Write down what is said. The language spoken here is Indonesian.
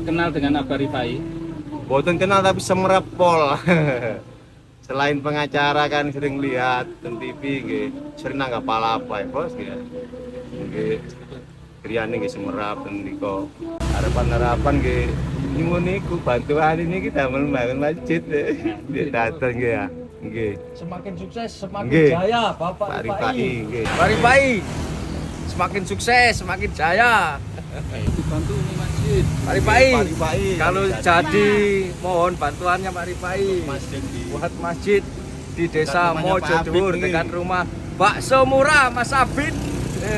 kenal dengan Abah Rifai? Boten kenal tapi semerap pol. Selain pengacara kan sering lihat di TV nggih, sering nanggap apa ya bos nggih. Nggih. Griyane nggih semerap ten niku. Harapan-harapan nggih nyuwun niku bantuan ini kita membangun masjid. Nggih dateng nggih ya. Nggih. Semakin sukses, semakin Nggih. jaya Bapak Pak Rifai. Rifai nggih. Pak Rifai, semakin sukses, semakin jaya. Dibantu nih masjid. Pak Rifai, Pak Rifai, kalau yang jadi mohon bantuannya Pak Rifai masjid di buat masjid di desa Dekat rumahnya Pak Mojodhur Abid, dekat rumah Bakso Murah Mas Abid.